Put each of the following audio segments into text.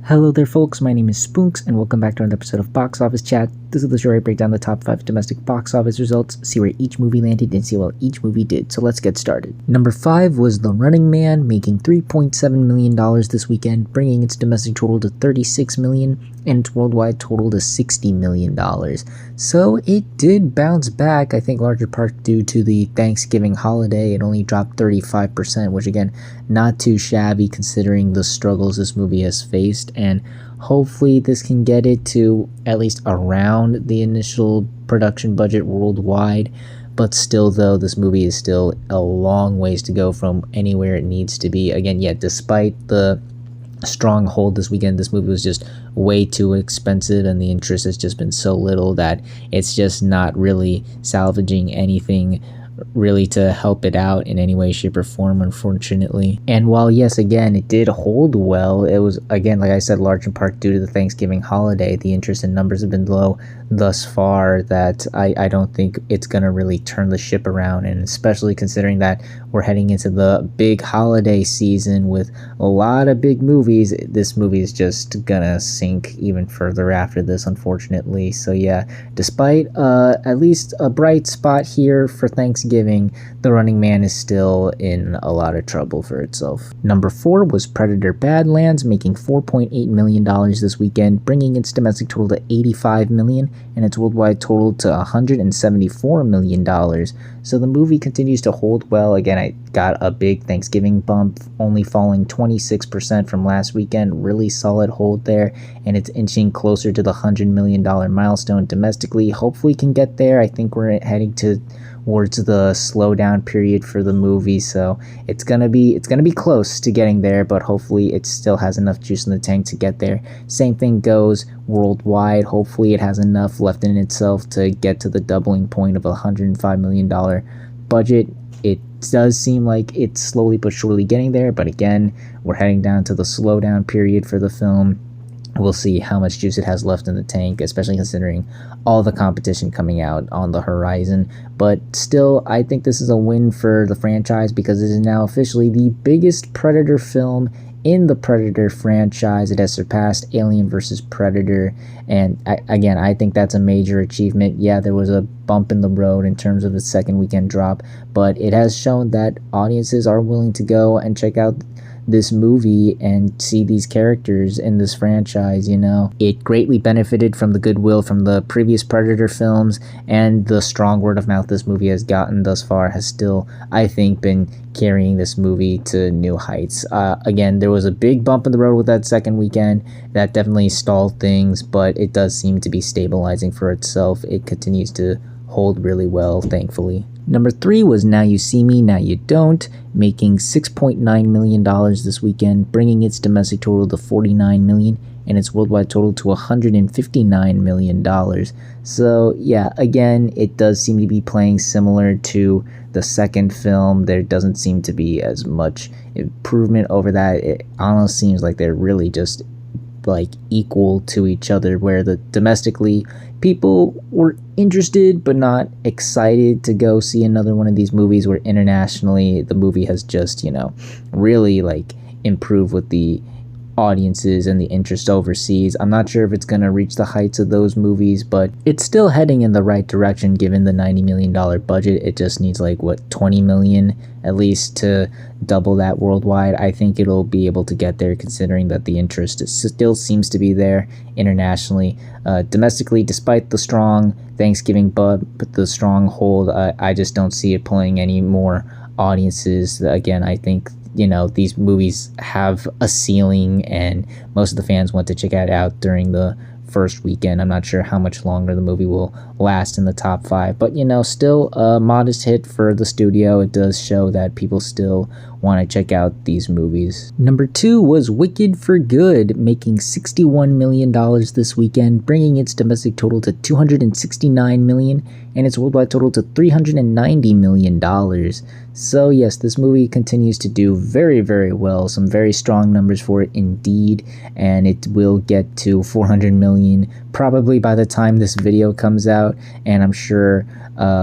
Hello there folks, my name is Spoonks and welcome back to another episode of Box Office Chat. This is the show where I break down the top 5 domestic box office results, see where each movie landed, and see how well each movie did. So let's get started. Number 5 was The Running Man, making $3.7 million this weekend, bringing its domestic total to $36 million and its worldwide total to $60 million. So it did bounce back, I think larger part due to the Thanksgiving holiday. It only dropped 35%, which again, not too shabby considering the struggles this movie has faced, and hopefully this can get it to at least around the initial production budget worldwide. But still though, this movie is still a long ways to go from anywhere it needs to be. Again, yeah, despite the strong hold this weekend, this movie was just way too expensive and the interest has just been so little that it's just not really salvaging anything really to help it out in any way, shape, or form, unfortunately. And while yes, again, it did hold well, it was, again, like I said, large in part due to the Thanksgiving holiday. The interest in numbers have been low thus far that I don't think it's gonna really turn the ship around, and especially considering that we're heading into the big holiday season with a lot of big movies, this movie is just gonna sink even further after this, unfortunately. So yeah, despite at least a bright spot here for Thanksgiving, The Running Man is still in a lot of trouble for itself. Number 4 was Predator Badlands, making $4.8 million this weekend, bringing its domestic total to $85 million and its worldwide total to $174 million. So the movie continues to hold well. Again, I got a big Thanksgiving bump, only falling 26% from last weekend. Really solid hold there, and it's inching closer to the $100 million milestone domestically. Hopefully can get there. I think we're heading towards the slowdown period for the movie, so it's gonna be close to getting there, but hopefully it still has enough juice in the tank to get there. Same thing goes worldwide. Hopefully it has enough left in itself to get to the doubling point of a $105 million budget. It does seem like it's slowly but surely getting there, but again, we're heading down to the slowdown period for the film. We'll see how much juice it has left in the tank, especially considering all the competition coming out on the horizon. But still, I think this is a win for the franchise because it is now officially the biggest Predator film in the Predator franchise. It has surpassed Alien vs. Predator, and I think that's a major achievement. Yeah, there was a bump in the road in terms of the second weekend drop, but it has shown that audiences are willing to go and check out this movie and see these characters in this franchise. You know, it greatly benefited from the goodwill from the previous Predator films, and the strong word of mouth this movie has gotten thus far has still, I think, been carrying this movie to new heights. Again, there was a big bump in the road with that second weekend that definitely stalled things, but it does seem to be stabilizing for itself. It continues to hold really well, thankfully. Number 3 was Now You See Me, Now You Don't, making $6.9 million this weekend, bringing its domestic total to $49 million and its worldwide total to $159 million. So yeah, again, it does seem to be playing similar to the second film. There doesn't seem to be as much improvement over that. It almost seems like they're really just like equal to each other, where the domestically people were interested but not excited to go see another one of these movies, where internationally the movie has just, you know, really like improved with the audiences and the interest overseas. I'm not sure if it's going to reach the heights of those movies, but it's still heading in the right direction given the $90 million budget. It just needs like what, 20 million at least to double that worldwide. I think it'll be able to get there considering that the interest still seems to be there internationally. Domestically, despite the strong Thanksgiving bump, the strong hold, I just don't see it pulling any more audiences. Again, I think, you know, these movies have a ceiling and most of the fans want to check it out during the first weekend. I'm not sure how much longer the movie will last in the top 5, but you know, still a modest hit for the studio. It does show that people still want to check out these movies. Number 2 was Wicked for Good, making $61 million this weekend, bringing its domestic total to $269 million and its worldwide total to $390 million. So yes, this movie continues to do very, very well. Some very strong numbers for it indeed, and it will get to $400 million probably by the time this video comes out, and I'm sure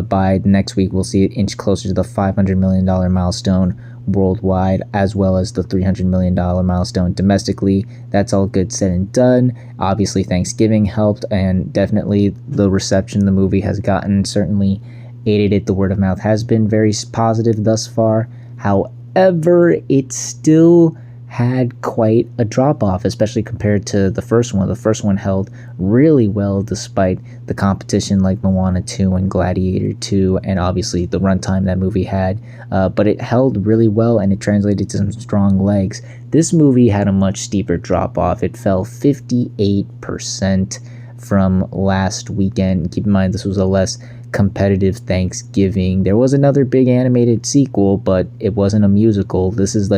by next week we'll see it inch closer to the $500 million milestone worldwide, as well as the $300 million milestone domestically. That's all good said and done. Obviously, Thanksgiving helped, and definitely the reception the movie has gotten certainly aided it. The word of mouth has been very positive thus far. However, it still had quite a drop off, especially compared to the first one. The first one held really well despite the competition like Moana 2 and Gladiator 2, and obviously the runtime that movie had. But it held really well and it translated to some strong legs. This movie had a much steeper drop off. It fell 58% from last weekend. Keep in mind, this was a less competitive Thanksgiving. There was another big animated sequel, but it wasn't a musical. This is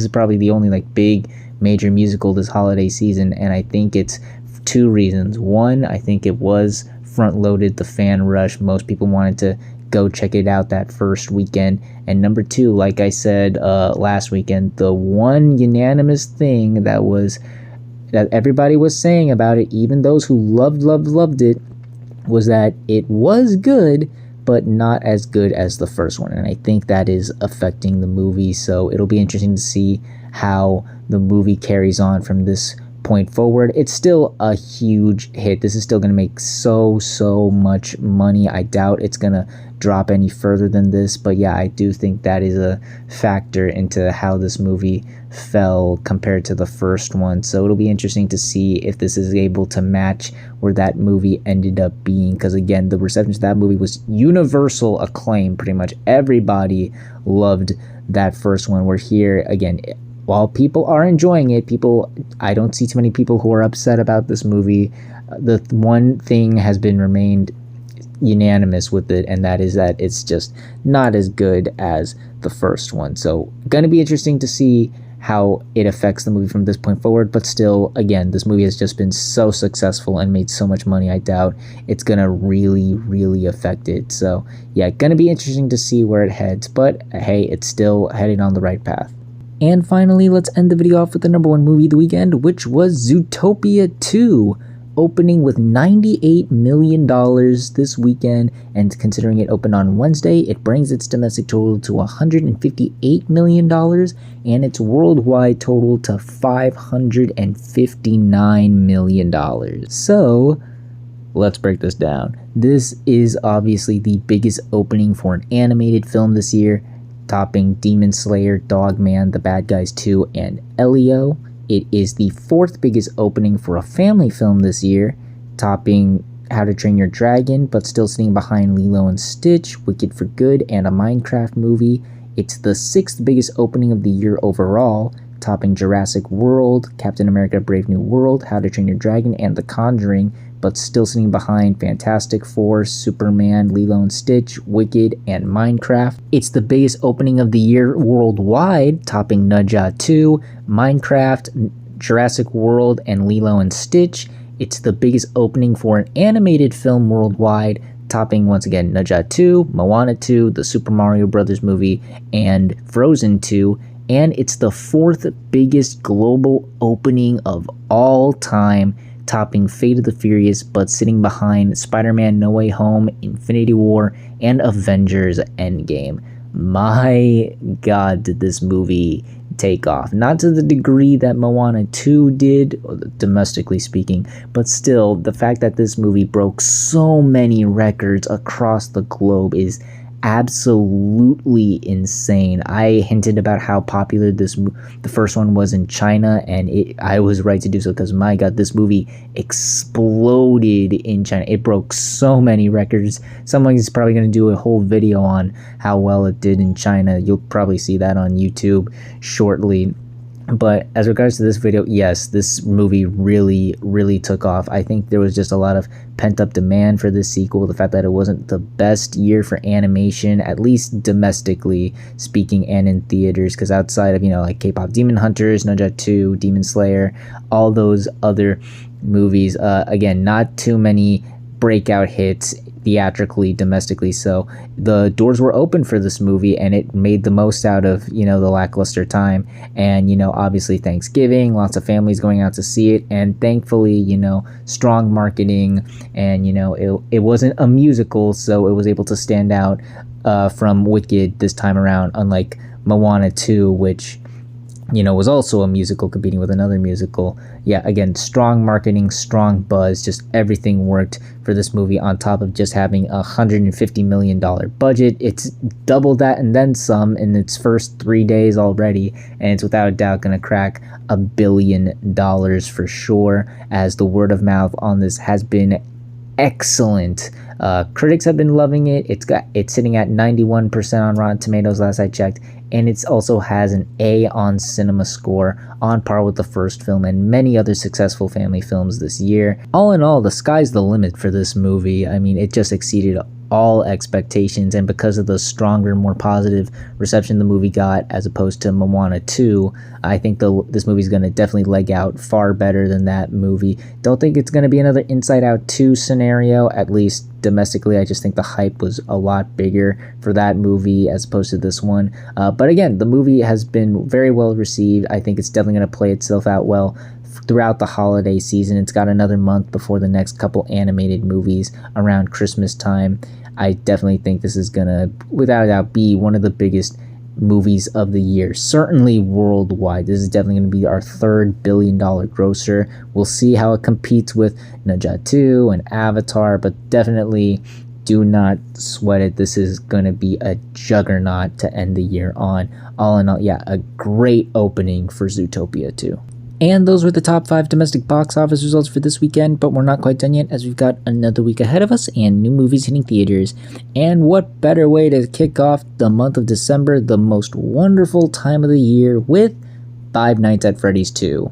probably the only big major musical this holiday season, and I think it's two reasons. One, I think it was front loaded, the fan rush. Most people wanted to go check it out that first weekend. And number two, like I said last weekend, the one unanimous thing that everybody was saying about it, even those who loved it, was that it was good, but not as good as the first one. And I think that is affecting the movie. So it'll be interesting to see how the movie carries on from this point forward. It's still a huge hit. This is still going to make so much money. I doubt it's going to drop any further than this. But yeah, I do think that is a factor into how this movie fell compared to the first one. So it'll be interesting to see if this is able to match where that movie ended up being, because again, the reception to that movie was universal acclaim. Pretty much everybody loved that first one. We're here again, while people are enjoying it, I don't see too many people who are upset about this movie. The one thing has been remained unanimous with it, and that is that it's just not as good as the first one. So gonna be interesting to see how it affects the movie from this point forward. But still, again, this movie has just been so successful and made so much money. I doubt it's gonna really affect it. So yeah, gonna be interesting to see where it heads, but hey, it's still heading on the right path. And finally, let's end the video off with the number one movie of the weekend, which was Zootopia 2, opening with $98 million this weekend. And considering it opened on Wednesday, it brings its domestic total to $158 million and its worldwide total to $559 million. So let's break this down. This is obviously the biggest opening for an animated film this year, topping Demon Slayer, Dogman, The Bad Guys 2, and Elio. It is the fourth biggest opening for a family film this year, topping How to Train Your Dragon, but still sitting behind Lilo and Stitch, Wicked for Good, and a Minecraft movie. It's the sixth biggest opening of the year overall, topping Jurassic World, Captain America Brave New World, How to Train Your Dragon, and The Conjuring, but still sitting behind Fantastic Four, Superman, Lilo and Stitch, Wicked, and Minecraft. It's the biggest opening of the year worldwide, topping Naja 2, Minecraft, Jurassic World, and Lilo and Stitch. It's the biggest opening for an animated film worldwide, topping once again Naja 2, Moana 2, the Super Mario Bros. Movie, and Frozen 2. And it's the fourth biggest global opening of all time, topping Fate of the Furious, but sitting behind Spider-Man No Way Home, Infinity War, and Avengers Endgame. My God, did this movie take off. Not to the degree that Moana 2 did, domestically speaking, but still, the fact that this movie broke so many records across the globe is absolutely insane. I hinted about how popular the first one was in China, and I was right to do so, because my God, this movie exploded in China. It broke so many records. Someone's probably going to do a whole video on how well it did in China. You'll probably see that on YouTube shortly. But as regards to this video, yes, this movie really took off. I think there was just a lot of pent-up demand for this sequel. The fact that it wasn't the best year for animation, at least domestically speaking and in theaters, because outside of, like K-pop Demon Hunters, Naja 2, Demon Slayer, all those other movies, again, not too many breakout hits theatrically, domestically. So the doors were open for this movie, and it made the most out of the lackluster time. And obviously Thanksgiving, lots of families going out to see it, and thankfully strong marketing, and it wasn't a musical, so it was able to stand out from Wicked this time around, unlike Moana 2, which was also a musical competing with another musical. Yeah, again, strong marketing, strong buzz, just everything worked for this movie on top of just having a $150 million budget. It's double that and then some in its first 3 days already, and it's without a doubt going to crack $1 billion for sure, as the word of mouth on this has been excellent. Critics have been loving it. It's sitting at 91% on Rotten Tomatoes last I checked, and it also has an A on Cinema Score, on par with the first film and many other successful family films this year. All in all, the sky's the limit for this movie. I mean, it just exceeded all expectations, and because of the stronger, more positive reception the movie got as opposed to Moana 2, I think this movie's going to definitely leg out far better than that movie. Don't think it's going to be another Inside Out 2 scenario, at least domestically. I just think the hype was a lot bigger for that movie as opposed to this one. But again, the movie has been very well received. I think it's definitely going to play itself out well throughout the holiday season. It's got another month before the next couple animated movies around Christmas time. I definitely think this is gonna, without a doubt, be one of the biggest movies of the year, certainly worldwide. This is definitely going to be our third billion-dollar grosser. We'll see how it competes with Naja 2 and Avatar, but definitely do not sweat it. This is going to be a juggernaut to end the year on. All in all, yeah, a great opening for Zootopia 2. And those were the top 5 domestic box office results for this weekend, but we're not quite done yet as we've got another week ahead of us and new movies hitting theaters. And what better way to kick off the month of December, the most wonderful time of the year, with Five Nights at Freddy's 2.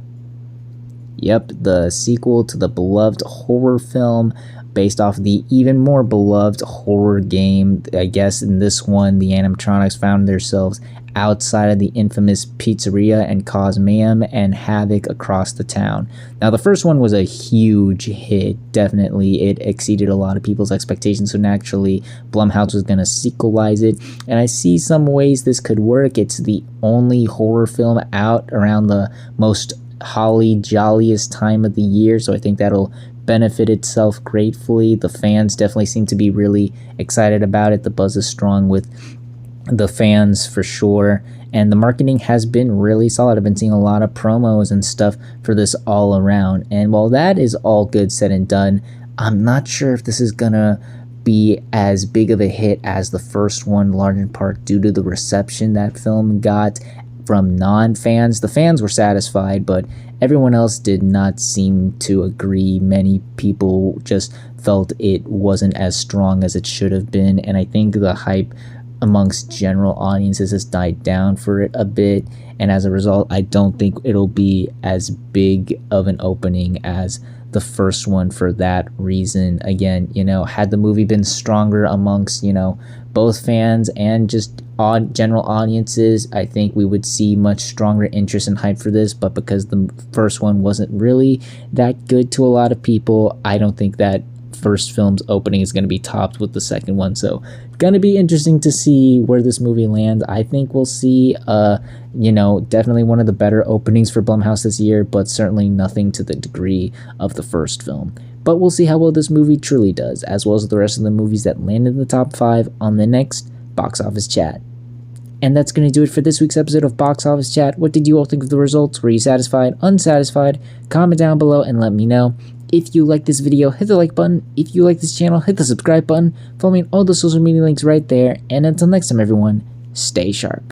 Yep, the sequel to the beloved horror film based off the even more beloved horror game. I guess in this one, the animatronics found themselves outside of the infamous pizzeria and caused mayhem and havoc across the town. Now, the first one was a huge hit. Definitely, it exceeded a lot of people's expectations, so naturally, Blumhouse was going to sequelize it, and I see some ways this could work. It's the only horror film out around the most holly jolliest time of the year, so I think that'll benefit itself gratefully. The fans definitely seem to be really excited about it. The buzz is strong with the fans for sure, and the marketing has been really solid. I've been seeing a lot of promos and stuff for this all around, and while that is all good said and done, I'm not sure if this is gonna be as big of a hit as the first one, large in part due to the reception that film got from non-fans. The fans were satisfied, but everyone else did not seem to agree. Many people just felt it wasn't as strong as it should have been, and I think the hype amongst general audiences has died down for it a bit, and as a result, I don't think it'll be as big of an opening as the first one for that reason. Again, had the movie been stronger amongst, both fans and just general audiences, I think we would see much stronger interest and hype for this, but because the first one wasn't really that good to a lot of people, I don't think that first film's opening is going to be topped with the second one. So gonna be interesting to see where this movie lands. I think we'll see definitely one of the better openings for Blumhouse this year, but certainly nothing to the degree of the first film. But we'll see how well this movie truly does, as well as the rest of the movies that landed in the top 5 on the next Box Office Chat. And that's going to do it for this week's episode of Box Office Chat. What did you all think of the results? Were you satisfied, unsatisfied? Comment down below and let me know. If you like this video, hit the like button. If you like this channel, hit the subscribe button. Follow me on all the social media links right there. And until next time, everyone, stay sharp.